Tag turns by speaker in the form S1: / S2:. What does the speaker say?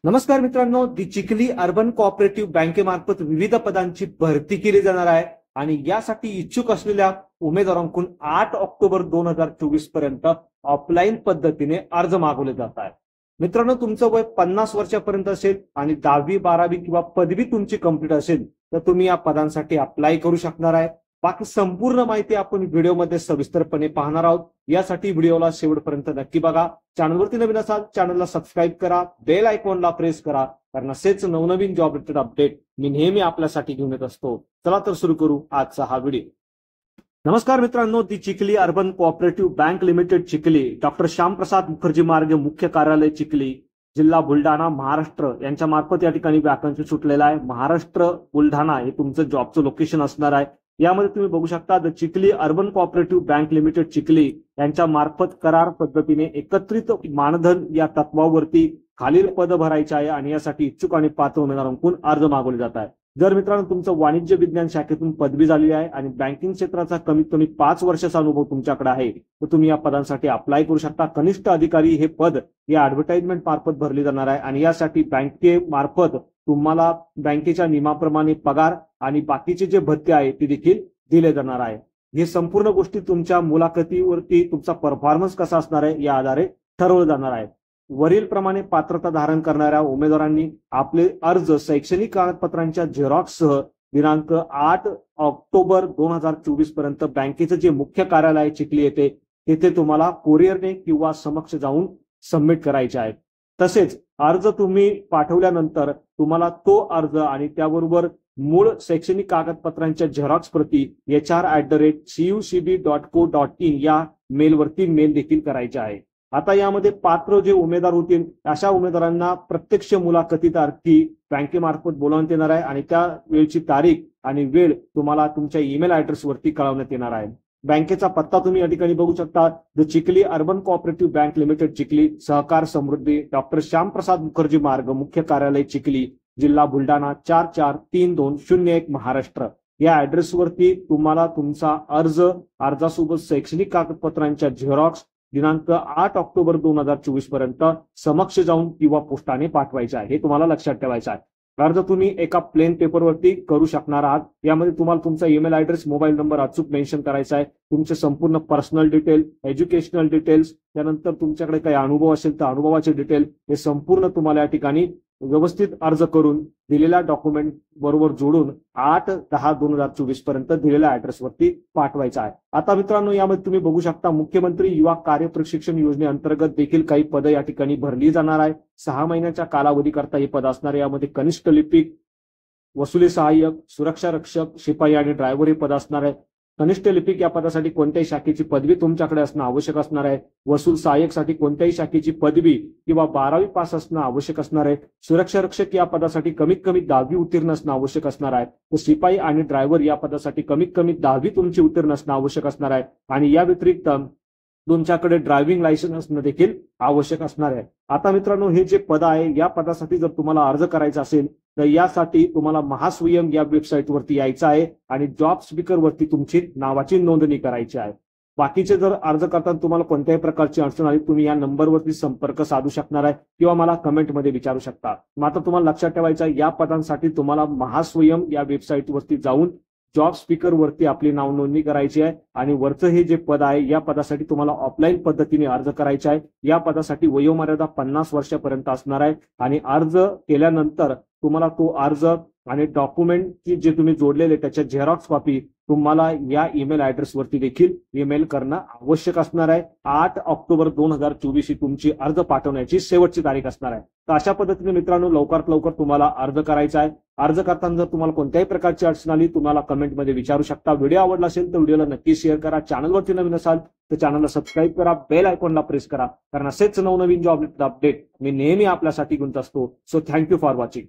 S1: नमस्कार मित्रांनो, the Chikhli urban cooperative बँकेमार्फत विविध पदांची भरती केली जाणार आहे आणि यासाठी इच्छुक असलेल्या उमेदवारांकडून 8 ऑक्टोबर 2024 पर्यंत ऑफलाईन पद्धतीने अर्ज मागवले जात आहेत। मित्रांनो, तुमचं वय 50 वर्षापर्यंत असेल आणि 10वी 12वी किंवा पदवी तुमची कंप्लीट असेल तर तुम्ही या पदांसाठी अप्लाय करू शकणार आहे। बाकी संपूर्ण माहिती आपण व्हिडिओमध्ये सविस्तरपणे पाहणार आहोत। यासाठी व्हिडिओला शेवटपर्यंत नक्की बघा। चॅनलवरती नवीन असाल चॅनलला सबस्क्राईब करा, बेल आयकॉनला प्रेस करा, कारण असेच नवनवीन जॉब रिलेटेड अपडेट मी नेहमी आपल्यासाठी घेऊन येत असतो। चला तर सुरू करू आजचा हा व्हिडिओ। नमस्कार मित्रांनो, the Chikhli urban cooperative bank limited Chikhli, doctor Shyamprasad Mukherjee मार्ग, मुख्य कार्यालय चिखली, जिल्हा बुलढाणा, महाराष्ट्र यांच्या मार्फत या ठिकाणी वॅकन्सी सुटलेला आहे। महाराष्ट्र बुलढाणा हे तुमचं जॉबचं लोकेशन असणार आहे। यामध्ये तुम्ही बघू शकता the Chikhli urban cooperative bank limited Chikhli यांच्या मार्फत करार पद्धतीने एकत्रित मानधन या तत्वावरती खालील पद भरायचे आहे आणि यासाठी इच्छुक आणि पात्र उमेदवारांकडून अर्ज मागवले जात आहे। जर मित्रांनो तुमचं वाणिज्य विज्ञान शाखेतून पदवी झालेली आहे आणि बँकिंग क्षेत्राचा कमीत कमी 5 वर्षाचा अनुभव तुमच्याकडे आहे तर तुम्ही या पदांसाठी अप्लाय करू शकता। कनिष्ठ अधिकारी हे पद या ऍडव्हर्टाइजमेंट मार्फत भरले जाणार आहे आणि यासाठी बँकेमार्फत तुम्हाला बँकेच्या नियमाप्रमाणे पगार आणि बाकीचे जे भत्ते आहे ते देखील दिले जाणार आहे। हे संपूर्ण गोष्टी तुमच्या मुलाखतीवरती तुमचा परफॉर्मन्स कसा असणार आहे या आधारे ठरवलं जाणार आहे। वरील प्रमाणे पात्रता धारण करणाऱ्या उमेदवारांनी आपले अर्ज शैक्षणिक कागदपत्रांच्या झेरॉक्ससह दिनांक 8 ऑक्टोबर 2024 पर्यंत बँकेचं जे मुख्य कार्यालय आहे चिखली येथे तेथे तुम्हाला कोरिअरने किंवा समक्ष जाऊन सबमिट करायचे आहे। तसेच अर्ज तुम्ही पाठवल्यानंतर तुम्हाला तो अर्ज आणि त्याबरोबर मूळ शैक्षणिक कागदपत्रांच्या झेरॉक्स प्रती hr@cucb.co.in या मेलवरती मेल देखील करायचे आहे। आता यामध्ये पात्र जे उमेदवार होतील अशा उमेदवारांना प्रत्यक्ष मुलाखतीसाठी बँकेमार्फत बोलावण्यात येणार आहे आणि त्या वेळची तारीख आणि वेळ तुम्हाला तुमच्या ईमेल ॲड्रेसवरती कळवण्यात येणार आहे। बँकेचा पत्ता तुम्ही या ठिकाणी बघू शकता, the Chikhli urban cooperative bank limited Chikhli, सहकार समृद्धी, डॉक्टर श्यामप्रसाद मुखर्जी मार्ग, मुख्य कार्यालय चिखली, जिल्हा बुलढाणा 443201 महाराष्ट्र या ॲड्रेसवरती तुम्हाला तुमचा अर्जासोबत शैक्षणिक कागदपत्रांच्या झेरॉक्स दिनांक 8 ऑक्टोबर 2024 पर्यंत समक्ष जाऊन किंवा पोस्टाने पाठवायचे आहे। हे तुम्हाला लक्षात ठेवायचं आहे। अर्ज तुम्ही एका प्लेन पेपरवरती करू शकणार आहात। यामध्ये तुम्हाला तुमचा ईमेल ॲड्रेस, मोबाईल नंबर अचूक मेन्शन करायचा आहे। तुमचे संपूर्ण पर्सनल डिटेल, एज्युकेशनल डिटेल्स, त्यानंतर तुमच्याकडे काही अनुभव असेल तर अनुभवाचे डिटेल हे संपूर्ण तुम्हाला या ठिकाणी व्यवस्थित अर्ज करून दिलेल्या डॉक्युमेंट बरोबर जोडून 8/10/2024 पर्यंत दिलेल्या ॲड्रेसवरती पाठवायचा आहे। आता मित्रांनो यामध्ये तुम्ही बघू शकता मुख्यमंत्री युवा कार्य प्रशिक्षण योजनेअंतर्गत देखील काही पद या ठिकाणी भरली जाणार आहे। 6 महिन्याच्या कालावधीकरता ही पद असणार आहे। यामध्ये कनिष्ठ लिपिक, वसुली सहाय्यक, सुरक्षा रक्षक, शिपाई आणि ड्रायव्हर हे पद असणार आहे। कनिष्ठ लिपिक या पदासाठी कोणत्याही शाखेची पदवी तुमच्याकडे असणं आवश्यक असणार आहे। वसूल सहाय्यकसाठी कोणत्याही शाखेची पदवी किंवा 12वी पास असणं आवश्यक असणार आहे। सुरक्षा रक्षक या पदासाठी कमीत कमी 10वी उत्तीर्ण असणं आवश्यक असणार आहे। तर शिपाई आणि ड्रायव्हर या पदासाठी कमीत कमी 10वी तुमची उत्तीर्ण असणं आवश्यक असणार आहे आणि या व्यतिरिक्त तुमच्याकडे ड्रायव्हिंग लायसन्स असणं देखील आवश्यक असणार आहे। आता मित्रांनो हे जे पद आहे या पदासाठी जर तुम्हाला अर्ज करायचा असेल तर यासाठी तुम्हाला महास्वयं या वेबसाईटवरती यायचं आहे आणि जॉब स्पीकर वरती तुमची नावाची नोंदणी करायची आहे। बाकीचे जर अर्ज करताना तुम्हाला कोणत्याही प्रकारची अडचण आली तुम्ही या नंबरवरती संपर्क साधू शकणार आहे किंवा मला कमेंटमध्ये विचारू शकता। मात्र तुम्हाला लक्षात ठेवायचं आहे या पदांसाठी तुम्हाला महास्वयं या वेबसाईटवरती जाऊन जॉब स्पीकर वरती आपली नाव नोंदणी करायची आहे आणि वरचं हे जे पद आहे या पदासाठी तुम्हाला ऑफलाईन पद्धतीने अर्ज करायचा आहे। या पदासाठी वयोमर्यादा 50 वर्षापर्यंत असणार आहे आणि अर्ज केल्यानंतर तुम्हाला तो अर्ज आणि डॉक्युमेंट की जे तुम्ही जोडलेले त्याच्या झेरॉक्स कॉपी तुम्हाला या ईमेल ॲड्रेसवरती देखील ईमेल करणं आवश्यक असणार आहे। 8 ऑक्टोबर 2024 ही तुमची अर्ज पाठवण्याची शेवटची तारीख असणार आहे। तर अशा पद्धतीने मित्रांनो लवकरात लवकर तुम्हाला अर्ज करायचा आहे। अर्ज करताना जर तुम्हाला कोणत्याही प्रकारची अडचण आली तुम्हाला कमेंटमध्ये विचारू शकता। व्हिडिओ आवडला असेल तर व्हिडिओला नक्की शेअर करा। चॅनलवरती नवीन असाल तर चॅनलला सबस्क्राईब करा, बेल आयकॉनला प्रेस करा, कारण असेच नवनवीन जॉब अपडेट मी नेहमी आपल्यासाठी घेऊन असतो। So thank you for watching.